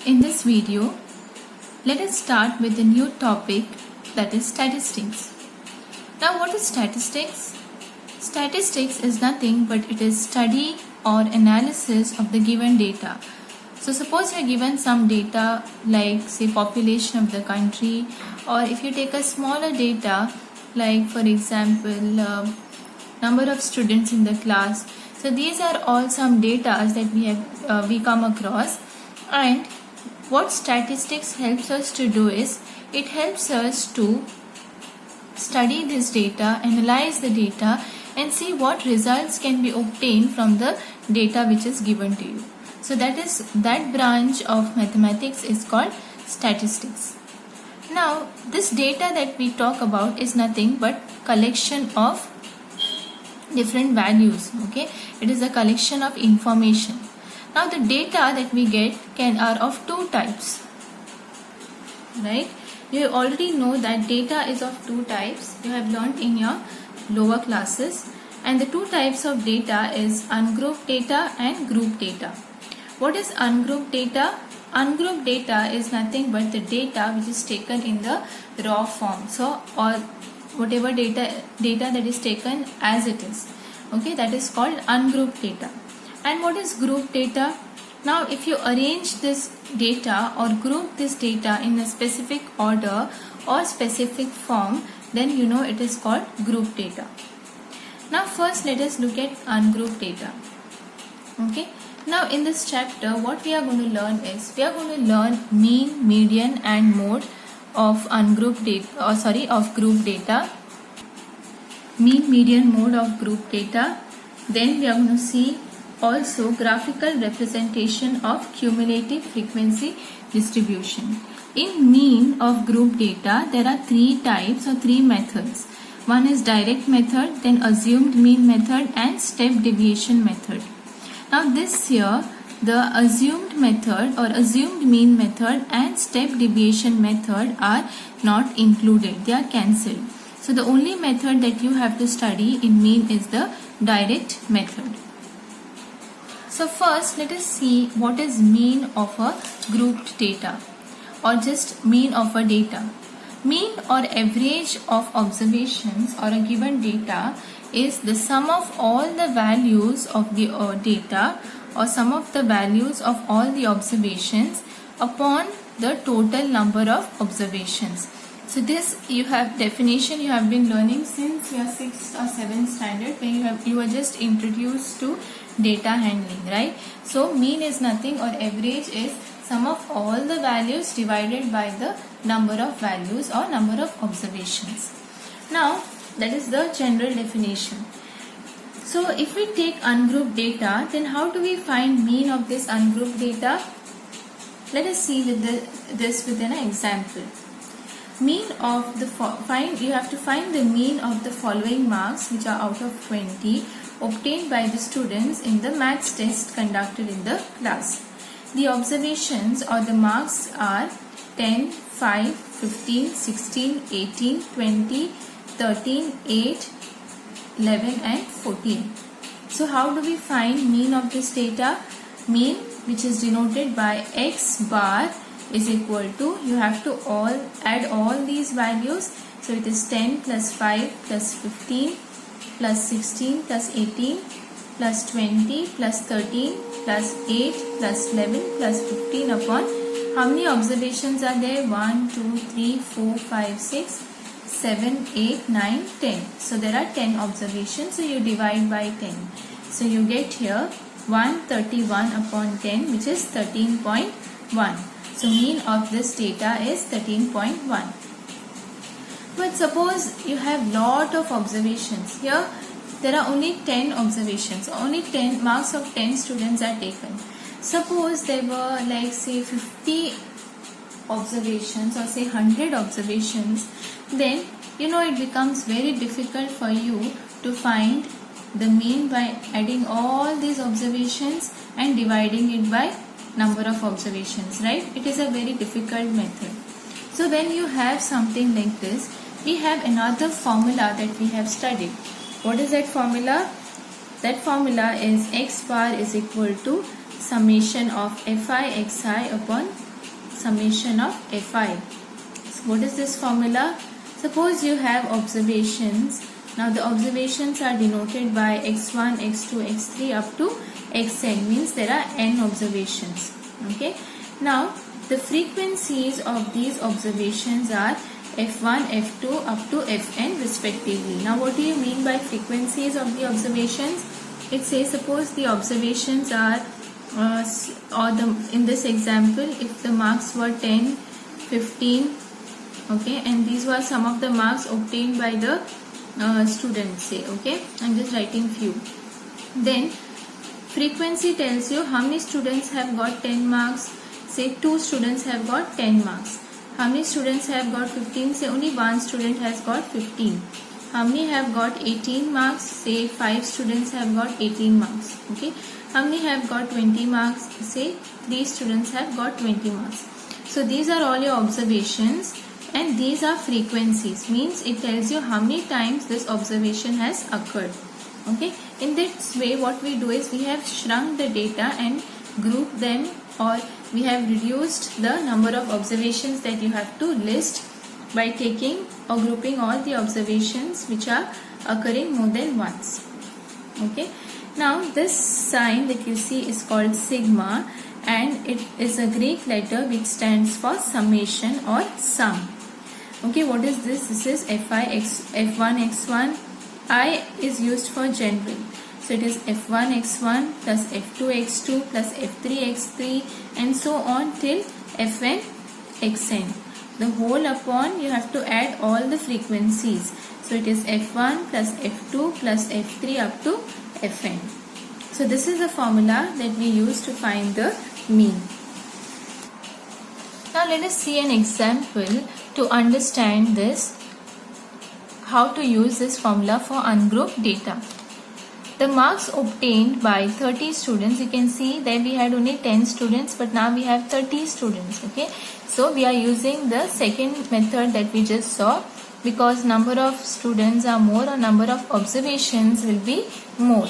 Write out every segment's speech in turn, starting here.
In this video, let us start with a new topic, that is statistics. Now, what is statistics? Statistics is nothing but it is study or analysis of the given data. So suppose you are given some data like say population of the country, or if you take a smaller data like for example number of students in the class. So these are all some data that we come across, and what statistics helps us to do is it helps us to study this data, analyze the data, and see what results can be obtained from the data which is given to you. So that branch of mathematics is called statistics. Now this data that we talk about is nothing but collection of different values. Okay, it is a collection of information. Now the data that we get are of two types, right? You already know that data is of two types. You have learned in your lower classes, and the two types of data is ungrouped data and group data. What is ungrouped data? Ungrouped data is nothing but the data which is taken in the raw form, so or whatever data that is taken as it is. Okay, that is called ungrouped data. And what is group data? Now if you arrange this data or group this data in a specific order or specific form, then you know it is called group data. Now first let us look at ungrouped data. Okay, now in this chapter what we are going to learn is we are going to learn mean, median and mode of ungrouped data, of group data. Mean, median, mode of group data. Then we are going to see also graphical representation of cumulative frequency distribution. In mean of group data, there are three types or three methods. One is direct method, then assumed mean method and step deviation method. Now this here, the assumed method or assumed mean method and step deviation method are not included. They are cancelled. So the only method that you have to study in mean is the direct method. So first let us see what is mean of a grouped data or just mean of a data. Mean or average of observations or a given data is the sum of all the values of the data or sum of the values of all the observations upon the total number of observations. So this you have definition you have been learning since your 6th or 7th standard, when you are just introduced to data handling, right? So mean is nothing or average is sum of all the values divided by the number of values or number of observations. Now that is the general definition. So if we take ungrouped data, then how do we find mean of this ungrouped data? Let us see with this within an example. Mean of the you have to find the mean of the following marks which are out of 20 obtained by the students in the maths test conducted in the class. The observations or the marks are 10, 5, 15, 16, 18, 20, 13, 8, 11 and 14. So how do we find mean of this data? Mean, which is denoted by x bar, is equal to, you have to add all these values. So it is 10 plus 5 plus 15 plus 16 plus 18 plus 20 plus 13 plus 8 plus 11 plus 15 upon how many observations are there? 1, 2, 3, 4, 5, 6, 7, 8, 9, 10. So there are 10 observations. So you divide by 10. So you get here 131 upon 10, which is 13.1. So mean of this data is 13.1. But suppose you have lot of observations. Here there are only 10 observations. Only 10 marks of 10 students are taken. Suppose there were like say 50 observations or say 100 observations, then you know it becomes very difficult for you to find the mean by adding all these observations and dividing it by number of observations, right? It is a very difficult method. So when you have something like this, we have another formula that we have studied. What is that formula? That formula is x bar is equal to summation of fi xi upon summation of fi. So what is this formula? Suppose you have observations. Now the observations are denoted by x1, x2, x3 up to xn, means there are n observations. Okay. Now the frequencies of these observations are f1, f2 up to fn respectively. Now what do you mean by frequencies of the observations? It says suppose the observations are in this example, if the marks were 10, 15, okay, and these were some of the marks obtained by the students, say, okay, I'm just writing few. Then frequency tells you how many students have got 10 marks, say 2 students have got 10 marks. How many students have got 15, say only 1 student has got 15. How many have got 18 marks, say 5 students have got 18 marks, okay. How many have got 20 marks, say 3 students have got 20 marks. So these are all your observations, and these are frequencies, means it tells you how many times this observation has occurred. Okay, in this way what we do is we have shrunk the data and grouped them, or we have reduced the number of observations that you have to list by taking or grouping all the observations which are occurring more than once. Okay, now this sign that you see is called sigma, and it is a Greek letter which stands for summation or sum. Okay, what is this? This is f1 x1. I is used for general. So it is f1 x1 plus f2 x2 plus f3 x3 and so on till fn xn. The whole upon you have to add all the frequencies. So it is f1 plus f2 plus f3 up to fn. So this is the formula that we use to find the mean. Now let us see an example to understand this, how to use this formula for ungrouped data. The marks obtained by 30 students, you can see that we had only 10 students, but now we have 30 students. Okay, so we are using the second method that we just saw, because number of students are more or number of observations will be more.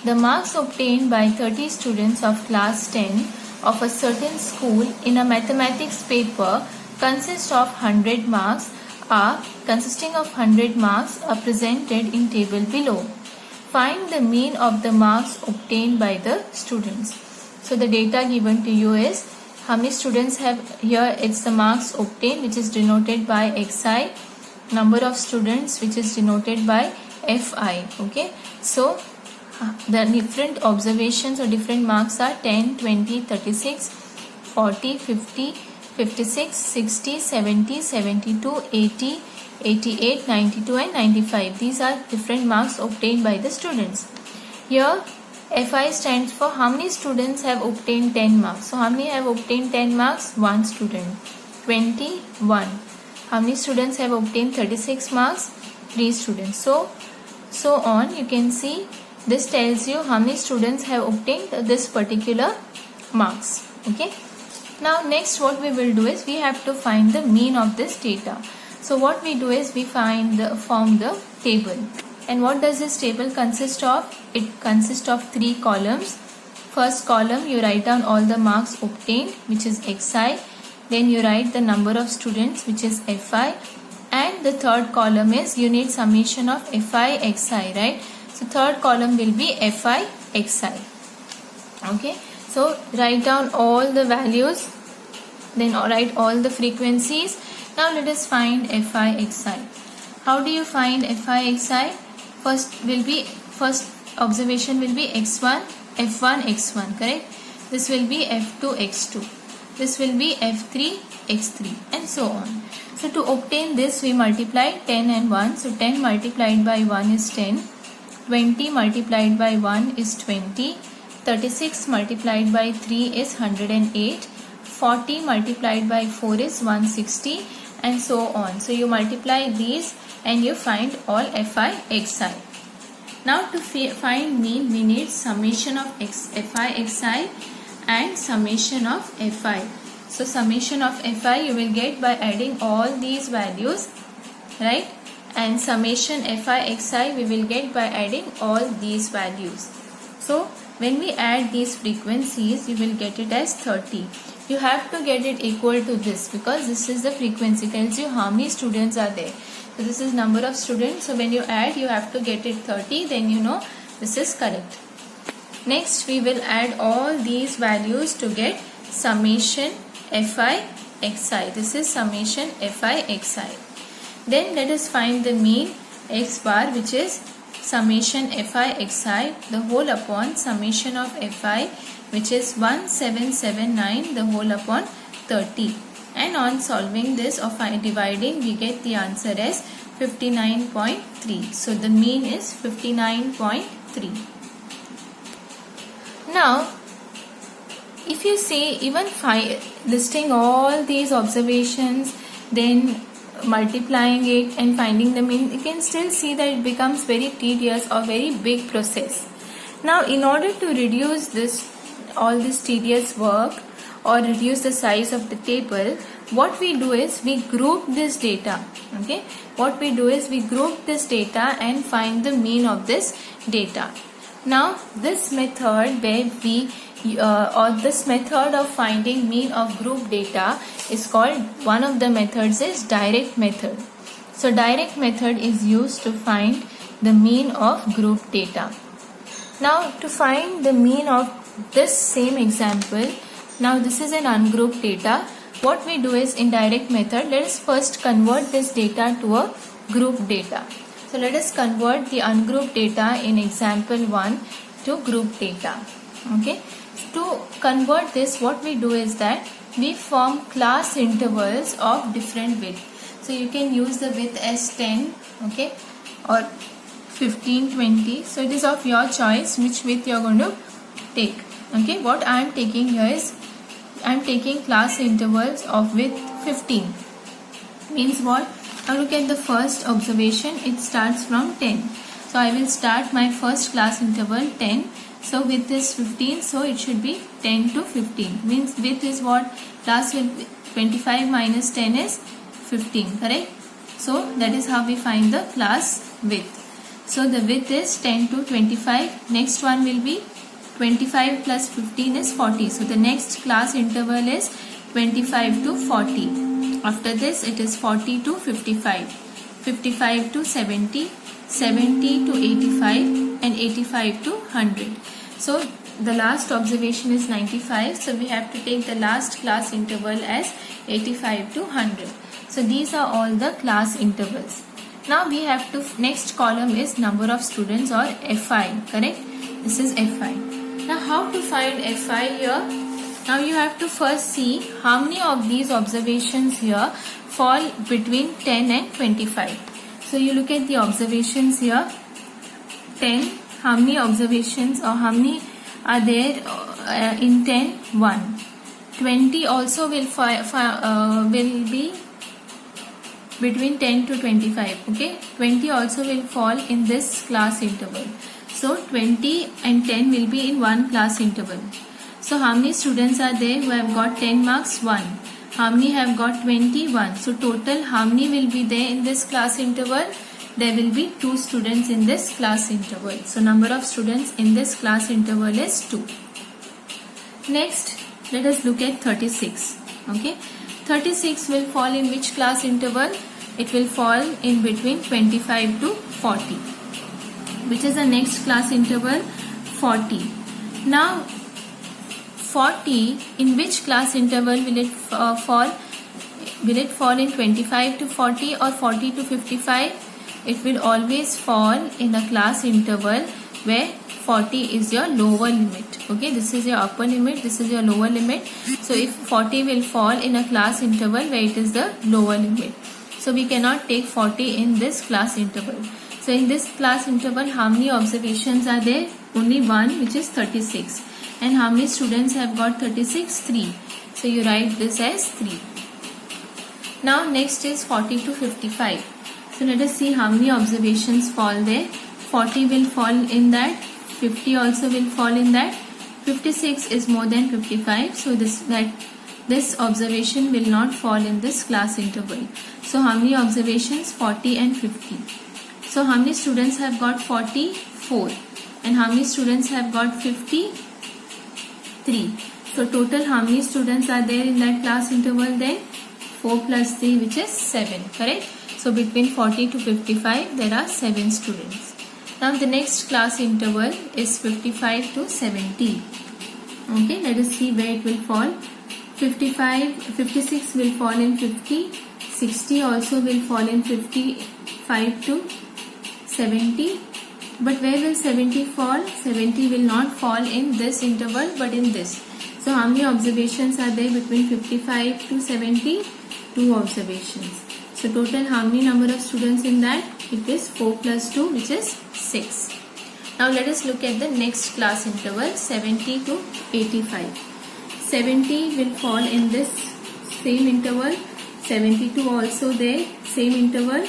The marks obtained by 30 students of class 10 of a certain school in a mathematics paper consisting of 100 marks are presented in table below. Find the mean of the marks obtained by the students. So the data given to you is how many students have, here it's the marks obtained which is denoted by xi, number of students which is denoted by fi. Okay, so the different observations or different marks are 10, 20, 36, 40, 50, 56, 60, 70, 72, 80, 88, 92 and 95. These are different marks obtained by the students. Here fi stands for how many students have obtained 10 marks. So how many have obtained 10 marks? 1 student. 21. How many students have obtained 36 marks? 3 students. So on, you can see this tells you how many students have obtained this particular marks. Okay. Now next what we will do is we have to find the mean of this data. So what we do is we form the table. And what does this table consist of? It consists of 3 columns. First column you write down all the marks obtained, which is xi. Then you write the number of students, which is fi. And the third column is you need summation of fi xi, right? So third column will be fi xi. Okay. So write down all the values, then write all the frequencies. Now let us find fi xi. How do you find fi xi? First observation will be f1 x1, correct? This will be f2 x2. This will be f3 x3 and so on. So to obtain this we multiply 10 and 1. So 10 multiplied by 1 is 10. 20 multiplied by 1 is 20. 36 multiplied by 3 is 108. 40 multiplied by 4 is 160 and so on. So you multiply these and you find all fi xi. Now to find mean we need summation of fi xi and summation of fi. So summation of fi you will get by adding all these values, right? And summation fi xi we will get by adding all these values. So when we add these frequencies you will get it as 30. you have to get it equal to this, because this is the frequency, tells you how many students are there. So this is number of students, so when you add you have to get it 30, then you know this is correct. Next we will add all these values to get summation fi xi. This is summation fi xi. Then let us find the mean x bar, which is summation fi xi the whole upon summation of fi, which is 1779 the whole upon 30. And on solving this or dividing, we get the answer as 59.3. So the mean is 59.3. Now if you see, even listing all these observations, then multiplying it and finding the mean, you can still see that it becomes very tedious or very big process. Now in order to reduce all this tedious work or reduce the size of the table, what we do is we group this data. Okay, what we do is we group this data and find the mean of this data. Now this method where this method of finding mean of group data is called, one of the methods is direct method. So direct method is used to find the mean of group data. Now to find the mean of this same example, now this is an ungrouped data. What we do is in direct method, let us first convert this data to a group data. So let us convert the ungrouped data in example 1 to group data. Okay. To convert this, what we do is that we form class intervals of different width. So you can use the width as 10, okay, or 15, 20. So it is of your choice which width you are going to take. Okay, what I am taking here is I am taking class intervals of width 15. Means what? Now look at the first observation. It starts from 10. So I will start my first class interval 10. So width is 15. So it should be 10 to 15. Means width is what? Class width 25 minus 10 is 15. Correct? So that is how we find the class width. So the width is 10 to 25. Next one will be 25 plus 15 is 40. So the next class interval is 25 to 40. After this it is 40 to 55, 55 to 70, 70 to 85 and 85 to 100. So the last observation is 95. So we have to take the last class interval as 85 to 100. So these are all the class intervals. Now we have to, next column is number of students or Fi, correct? This is Fi. Now how to find Fi here? Now you have to first see how many of these observations here fall between 10 and 25. So you look at the observations here. 10, how many observations or how many are there in 10? 1. 20 also will be between 10 to 25. Okay, 20 also will fall in this class interval. So 20 and 10 will be in one class interval. So how many students are there who have got 10 marks? 1. How many have got 21? So total how many will be there in this class interval? There will be 2 students in this class interval. So number of students in this class interval is 2. Next, let us look at 36. Okay, 36 will fall in which class interval? It will fall in between 25 to 40. Which is the next class interval? 40. Now 40, in which class interval will it fall? Will it fall in 25 to 40 or 40 to 55? It will always fall in a class interval where 40 is your lower limit. Okay, this is your upper limit, this is your lower limit. So if 40 will fall in a class interval where it is the lower limit. So we cannot take 40 in this class interval. So in this class interval, how many observations are there? Only one, which is 36. And how many students have got 36? 3. So you write this as 3. Now next is 40 to 55. So let us see how many observations fall there. 40 will fall in that. 50 also will fall in that. 56 is more than 55. So this observation will not fall in this class interval. So how many observations? 40 and 50. So how many students have got 40? 4. And how many students have got 50? 3. So total how many students are there in that class interval then? 4 plus 3, which is 7, correct? So between 40 to 55 there are 7 students. Now the next class interval is 55 to 70. Okay, let us see where it will fall. 56 will fall in 50, 60 also will fall in 55 to 70. But where will 70 fall? 70 will not fall in this interval but in this. So how many observations are there between 55 to 70? 2 observations. So total how many number of students in that? It is 4 plus 2, which is 6. Now let us look at the next class interval, 70 to 85. 70 will fall in this same interval, 72 also there, same interval.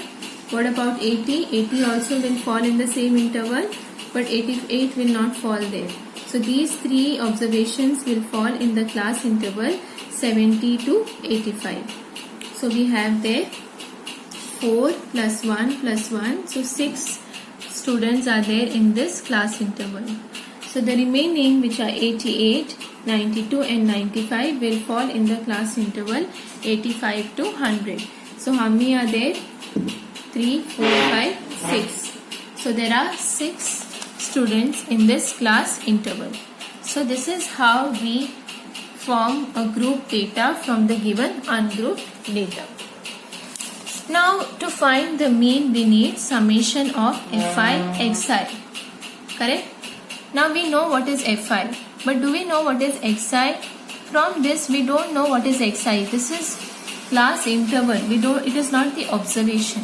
What about 80? 80 also will fall in the same interval, but 88 will not fall there. So these 3 observations will fall in the class interval 70 to 85. So we have there 4 plus 1 plus 1. So 6 students are there in this class interval. So the remaining, which are 88, 92 and 95, will fall in the class interval 85 to 100. So how many are there? 3, 4, 5, 6. So there are 6 students in this class interval. So this is how we form a group data from the given ungrouped data. Now to find the mean we need summation of Fi, Xi. Correct? Now we know what is Fi, but do we know what is Xi? From this we don't know what is Xi. This is class interval. It is not the observation.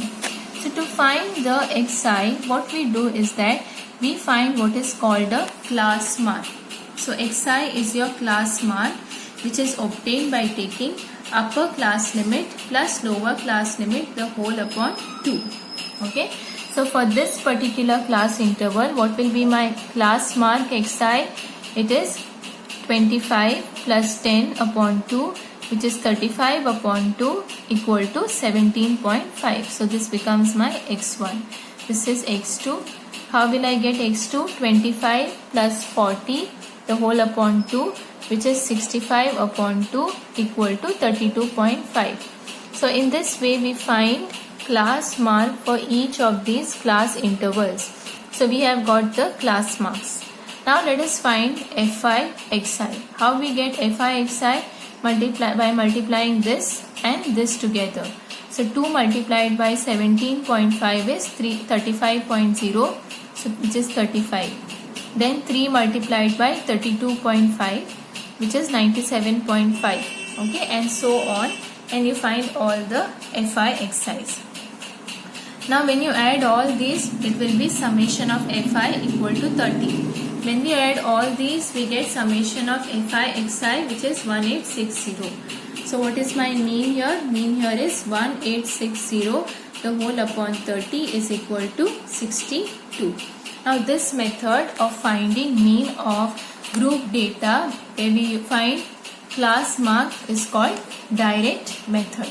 So to find the Xi, what we do is that we find what is called a class mark. So Xi is your class mark, which is obtained by taking upper class limit plus lower class limit the whole upon 2. Okay. So for this particular class interval, what will be my class mark Xi? It is 25 plus 10 upon 2, which is 35 upon 2 equal to 17.5. So this becomes my X1. This is X2. How will I get X2? 25 plus 40 the whole upon 2, which is 65 upon 2 equal to 32.5. So in this way we find class mark for each of these class intervals. So we have got the class marks. Now let us find Fi, Xi. How we get Fi, Xi? By multiplying this and this together. So 2 multiplied by 17.5 is 35.0, so which is 35. Then 3 multiplied by 32.5, which is 97.5. Okay, and so on, and you find all the Fi, Xi's. Now when you add all these, it will be summation of Fi equal to 30. When we add all these, we get summation of Fi, Xi, which is 1860. So what is my mean here? Mean here is 1860. The whole upon 30 is equal to 62. Now this method of finding mean of group data where we find class mark is called direct method.